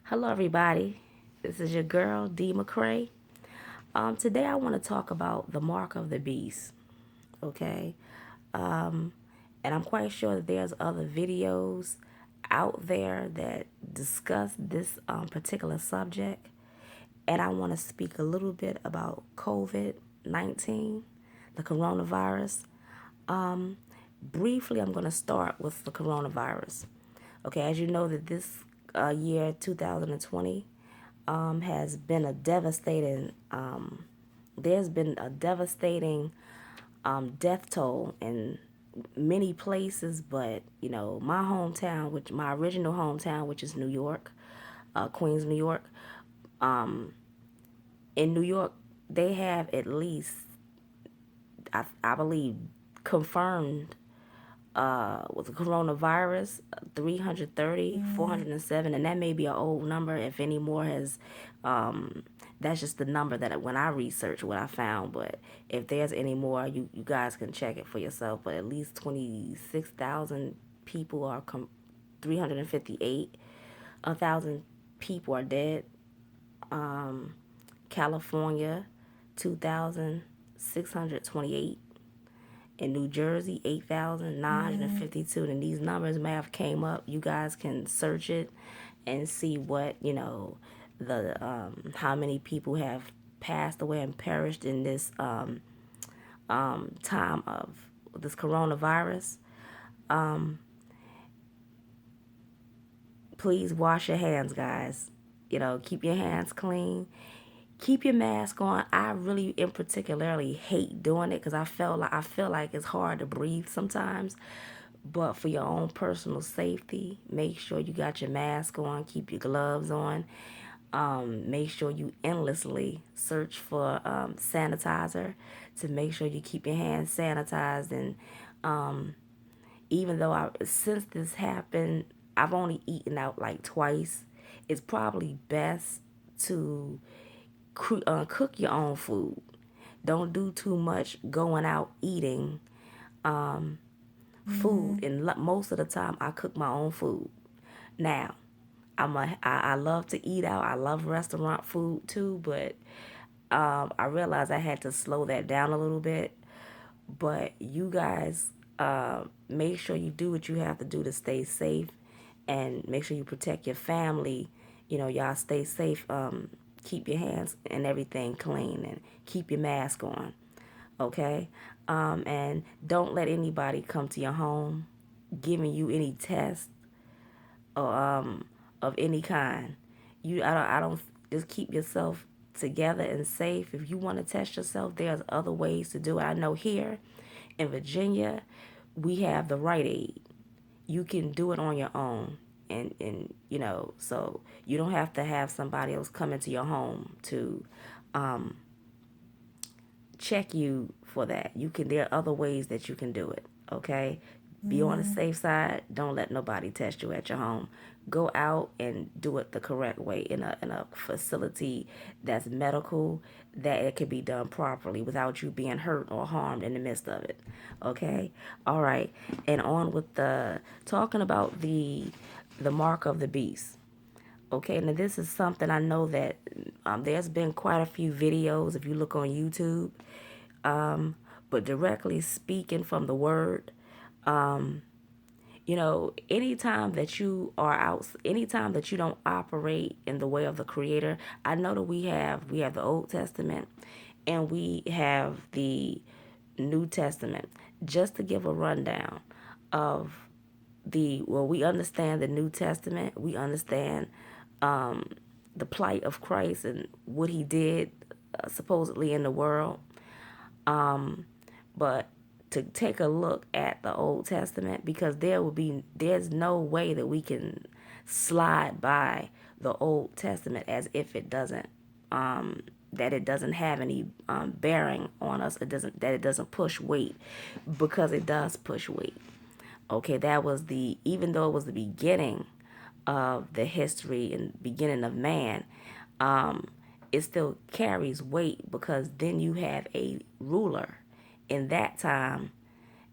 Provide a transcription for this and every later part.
Hello, everybody. This is your girl, D. McCray. Today, I want to talk about the mark of the beast. Okay, and I'm quite sure that there's other videos out there that discuss this particular subject. And I want to speak a little bit about COVID-19, the coronavirus. Briefly, I'm going to start with the coronavirus. Okay, as you know, that this year 2020 has been a devastating. There's been a devastating death toll in many places, but my hometown, which my original hometown, which is New York, Queens, New York. In New York, they have at least, I believe, confirmed with the coronavirus 330, 407, and that may be an old number. If any more has, that's just the number that when I researched what I found. But if there's any more, you guys can check it for yourself. But at least 26,000 people are 358 1,000 people are dead. California, 2,628. In New Jersey, 8,952. And these numbers may have came up. You guys can search it and see what, the how many people have passed away and perished in this time of this coronavirus. Please wash your hands, guys. Keep your hands clean. Keep your mask on. I really, in particularly, hate doing it because I feel like it's hard to breathe sometimes. But for your own personal safety, make sure you got your mask on. Keep your gloves on. Make sure you endlessly search for sanitizer to make sure you keep your hands sanitized. And even though since this happened, I've only eaten out like twice. It's probably best to cook your own food. Don't do too much going out eating food. And most of the time, I cook my own food. Now, I love to eat out. I love restaurant food too, but I realized I had to slow that down a little bit. But you guys, make sure you do what you have to do to stay safe, and make sure you protect your family. Y'all stay safe. Keep your hands and everything clean, and keep your mask on. Okay, and don't let anybody come to your home giving you any tests or of any kind. I don't just keep yourself together and safe. If you want to test yourself, there's other ways to do it. I know here in Virginia, we have the Rite Aid. You can do it on your own. And so you don't have to have somebody else come into your home to check you for that. There are other ways that you can do it. Okay, be on the safe side. Don't let nobody test you at your home. Go out and do it the correct way in a facility that's medical, that it can be done properly without you being hurt or harmed in the midst of it. Okay, all right, and on with the talking about the mark of the beast. Okay, now this is something I know that there's been quite a few videos if you look on YouTube, but directly speaking from the word, anytime that you are out, anytime that you don't operate in the way of the Creator, I know that we have the Old Testament and we have the New Testament. Just to give a rundown of we understand the New Testament, we understand the plight of Christ and what He did supposedly in the world. But to take a look at the Old Testament, because there's no way that we can slide by the Old Testament as if it doesn't that it doesn't have any bearing on us. It doesn't push weight, because it does push weight. Okay, that was even though it was the beginning of the history and beginning of man, it still carries weight, because then you have a ruler in that time,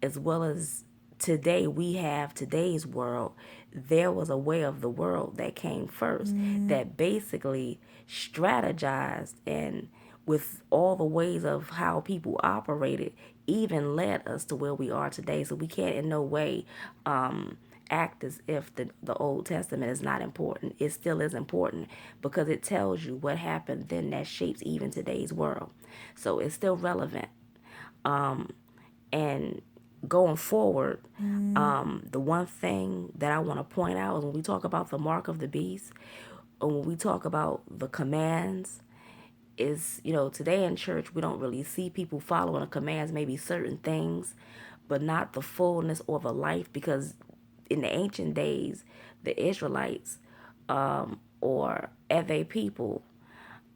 as well as today we have today's world. There was a way of the world that came first that basically strategized, and with all the ways of how people operated, even led us to where we are today. So we can't in no way act as if the Old Testament is not important. It still is important because it tells you what happened then that shapes even today's world. So it's still relevant. And going forward, the one thing that I want to point out is when we talk about the mark of the beast, or when we talk about the commands, is, today in church, we don't really see people following the commands, maybe certain things, but not the fullness or the life, because in the ancient days, the Israelites, or Ewe people,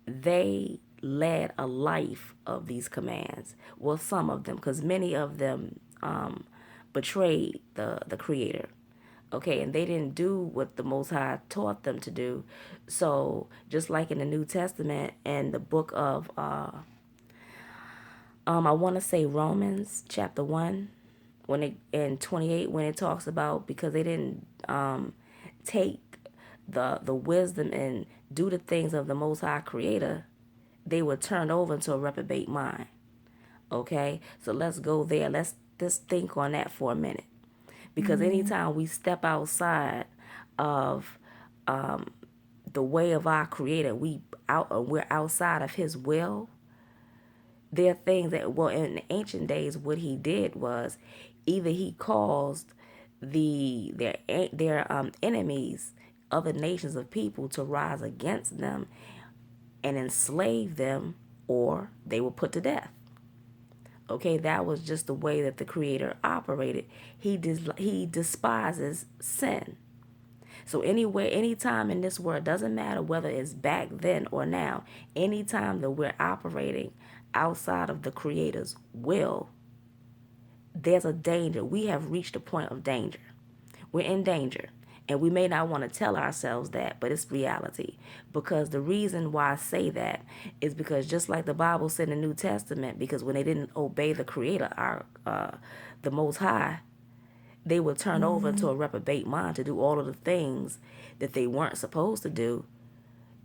they led a life of these commands. Well, some of them, because many of them betrayed the Creator. Okay, and they didn't do what the Most High taught them to do. So, just like in the New Testament and the book of, I want to say Romans chapter 1, when it in 28, when it talks about, because they didn't take the wisdom and do the things of the Most High Creator, they were turned over into a reprobate mind. Okay, so let's go there. Let's just think on that for a minute, because anytime we step outside of the way of our Creator, we're outside of His will. There are things that, well, in the ancient days, what He did was either He caused their enemies, other nations of people, to rise against them and enslave them, or they were put to death. Okay, that was just the way that the Creator operated. He despises sin. So anywhere, anytime in this world, doesn't matter whether it's back then or now, anytime that we're operating outside of the Creator's will, there's a danger. We have reached a point of danger. We're in danger. And we may not want to tell ourselves that, but it's reality. Because the reason why I say that is because, just like the Bible said in the New Testament, because when they didn't obey the Creator, the Most High, they were turned over into a reprobate mind to do all of the things that they weren't supposed to do.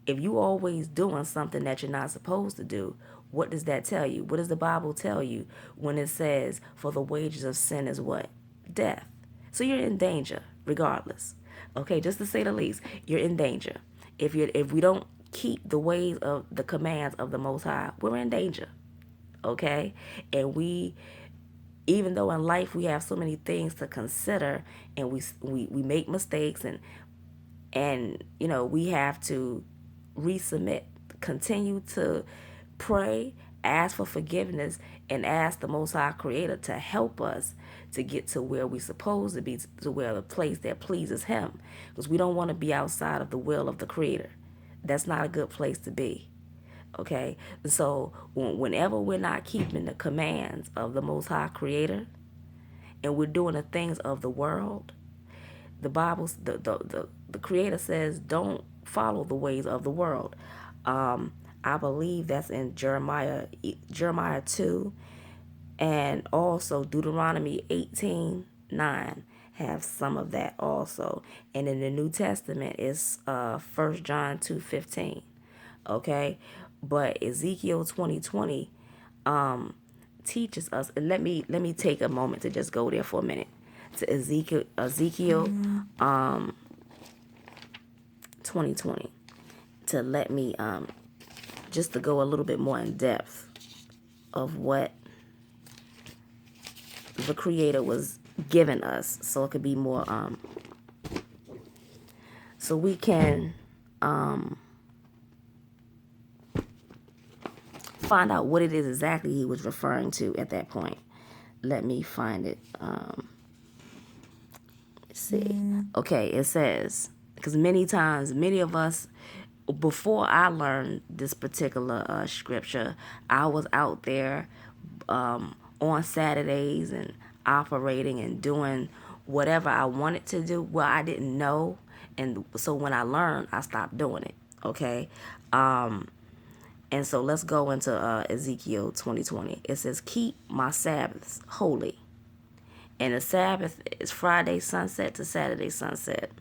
If you always doing something that you're not supposed to do, what does that tell you? What does the Bible tell you when it says, for the wages of sin is what? Death. So you're in danger regardless. Okay, just to say the least, you're in danger. If we don't keep the ways of the commands of the Most High, we're in danger. Okay? And even though in life we have so many things to consider, and we make mistakes, and we have to resubmit, continue to pray, ask for forgiveness, and ask the Most High Creator to help us to get to where we're supposed to be, to where the place that pleases Him, because we don't want to be outside of the will of the Creator. That's not a good place to be. Okay, so whenever we're not keeping the commands of the Most High Creator, and we're doing the things of the world, the Bible, the Creator says, don't follow the ways of the world. I believe that's in Jeremiah 2, and also Deuteronomy 18:9 have some of that also. And in the New Testament, it's 1 John 2:15. Okay, but Ezekiel 20:20 teaches us, and let me take a moment to just go there for a minute to Ezekiel 20:20 to let me just to go a little bit more in depth of what the Creator was giving us, so it could be more so we can find out what it is exactly He was referring to at that point. Let me find it. Let's see. Okay, it says, because many times, many of us, before I learned this particular scripture, I was out there on Saturdays and operating and doing whatever I wanted to do. Well, I didn't know, and so when I learned, I stopped doing it. Okay, and so let's go into Ezekiel 20:20. It says, "Keep my Sabbaths holy, And the Sabbath is Friday sunset to Saturday sunset.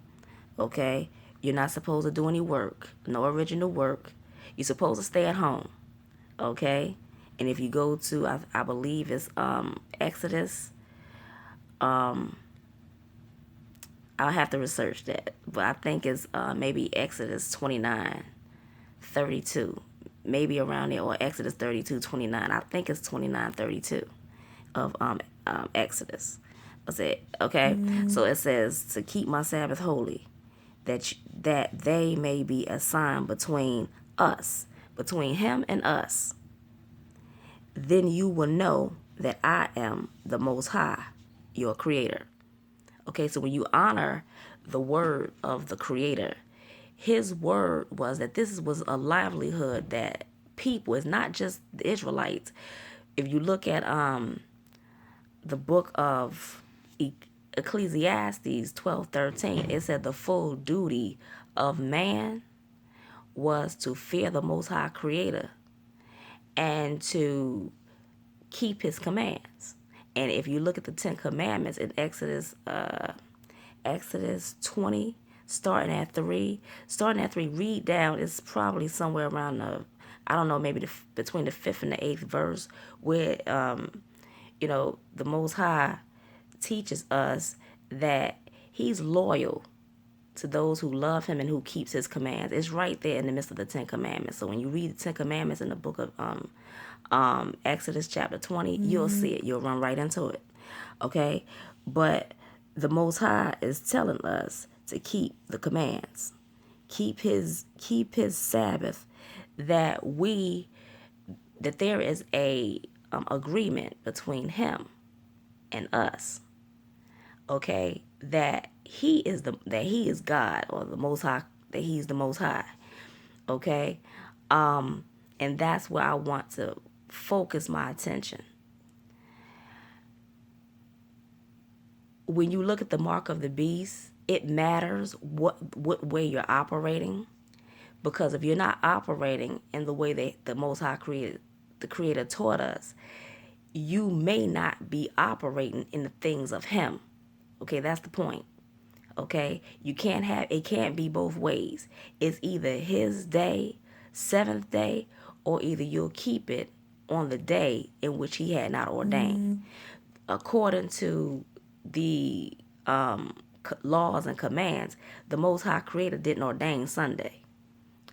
Okay? You're not supposed to do any work, no original work. You're supposed to stay at home. Okay? And if you go to, I believe it's Exodus, I'll have to research that. But I think it's maybe Exodus 29:32, maybe around there, or Exodus 32:29. I think it's 29:32 of Exodus. That's it. Okay, so it says to keep my Sabbath holy, that they may be a sign between us, between him and us. Then you will know that I am the Most High, your Creator. Okay, so when you honor the word of the Creator, his word was that this was a livelihood that people, it's not just the Israelites. If you look at the book of Ecclesiastes 12:13, it said the full duty of man was to fear the Most High Creator and to keep his commands. And if you look at the Ten Commandments in Exodus 20, starting at 3, read down, it's probably somewhere around I don't know, maybe between the 5th and the 8th verse, where, the Most High teaches us that he's loyal to those who love him and who keeps his commands. It's right there in the midst of the Ten Commandments. So when you read the Ten Commandments in the book of Exodus chapter 20, you'll see it. You'll run right into it. Okay? But the Most High is telling us to keep the commands. Keep his Sabbath, that there is a agreement between him and us. Okay? That he is God, or the Most High, that he's the Most High. Okay? And that's where I want to focus my attention. When you look at the mark of the beast, it matters what way you're operating, because if you're not operating in the way that the Most High the Creator taught us, you may not be operating in the things of him. Okay, that's the point. Okay, it can't be both ways. It's either his day, seventh day, or either you'll keep it on the day in which he had not ordained. According to the laws and commands, the Most High Creator didn't ordain Sunday.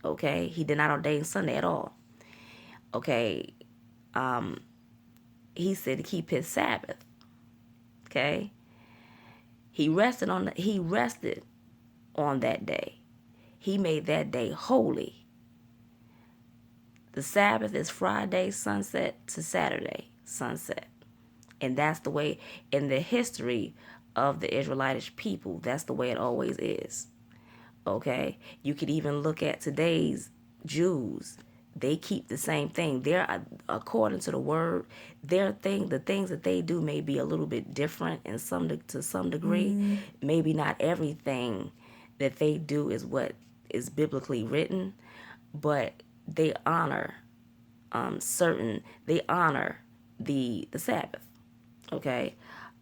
Okay, he did not ordain Sunday at all. Okay, he said to keep his Sabbath. Okay, he rested on that day. He made that day holy. The Sabbath is Friday sunset to Saturday sunset. And that's the way, in the history of the Israelitish people, that's the way it always is. Okay? You could even look at today's Jews. They keep the same thing. They're, according to the word, the things that they do may be a little bit different to some degree. Maybe not everything that they do is what is biblically written, but they honor the Sabbath. Okay?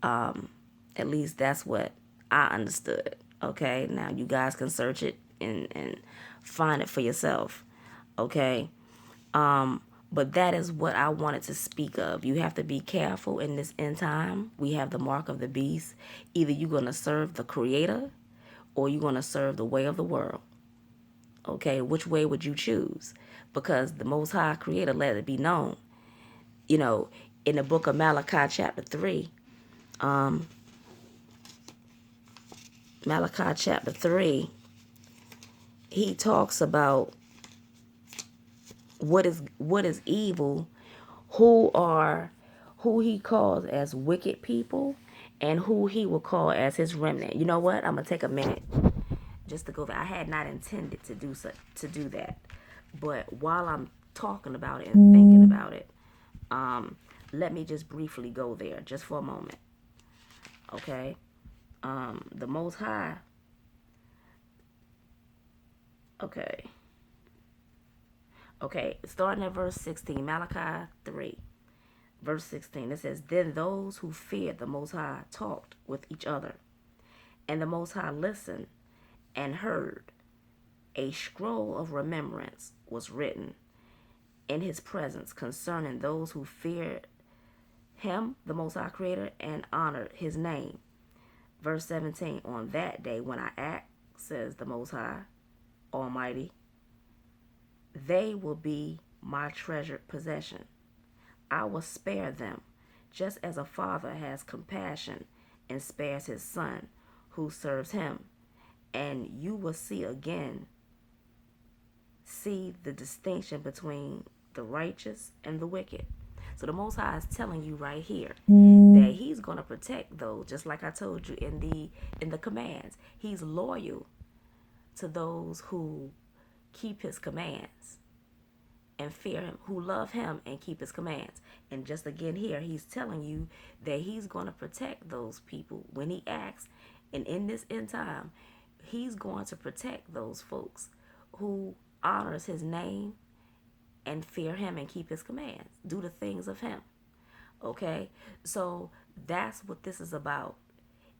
At least that's what I understood. Okay? Now you guys can search it and find it for yourself. Okay? But that is what I wanted to speak of. You have to be careful in this end time. We have the mark of the beast. Either you're going to serve the Creator or you're going to serve the way of the world. Okay? Which way would you choose? Because the Most High Creator let it be known. In the book of Malachi chapter 3, he talks about what is evil, who he calls as wicked people, and who he will call as his remnant. You know what? I'm gonna take a minute just to go there. I had not intended to do that, but while I'm talking about it and thinking about it, let me just briefly go there, just for a moment. Okay, the Most High. Okay, starting at verse 16, Malachi 3. Verse 16, it says, Then those who feared the Most High talked with each other, and the Most High listened and heard. A scroll of remembrance was written in his presence concerning those who feared him, the Most High Creator, and honored his name. Verse 17, On that day when I act, says the Most High Almighty, they will be my treasured possession. I will spare them, just as a father has compassion and spares his son who serves him. And you will see the distinction between the righteous and the wicked. So the Most High is telling you right here that he's going to protect those, just like I told you in the commands. He's loyal to those who keep his commands and fear him, who love him and keep his commands. And just again here, he's telling you that he's going to protect those people when he acts. And in this end time, he's going to protect those folks who honors his name and fear him and keep his commands, do the things of him. Okay, so that's what this is about.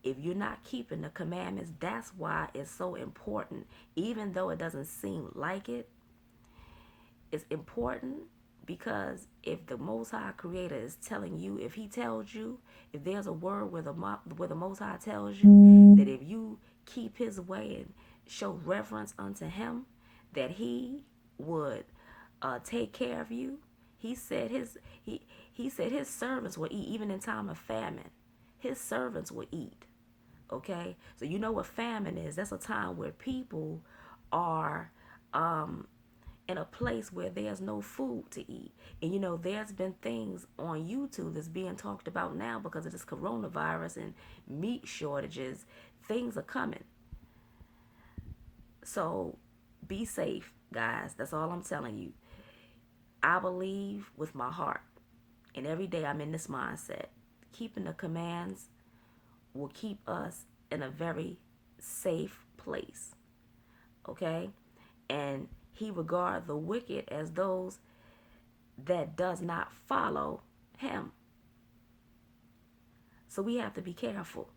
If you're not keeping the commandments, that's why it's so important. Even though it doesn't seem like it, it's important, because if the Most High Creator is telling you, if he tells you, if there's a word where the Most High tells you that if you keep his way and show reverence unto him, that he would take care of you. He said his servants will eat, even in time of famine. His servants will eat. Okay, so you know what famine is? That's a time where people are in a place where there's no food to eat. And you know, there's been things on YouTube that's being talked about now because of this coronavirus and meat shortages. Things are coming. So be safe, guys. That's all I'm telling you. I believe with my heart, and every day I'm in this mindset. Keeping the commands will keep us in a very safe place. Okay? And he regard the wicked as those that does not follow him. So we have to be careful.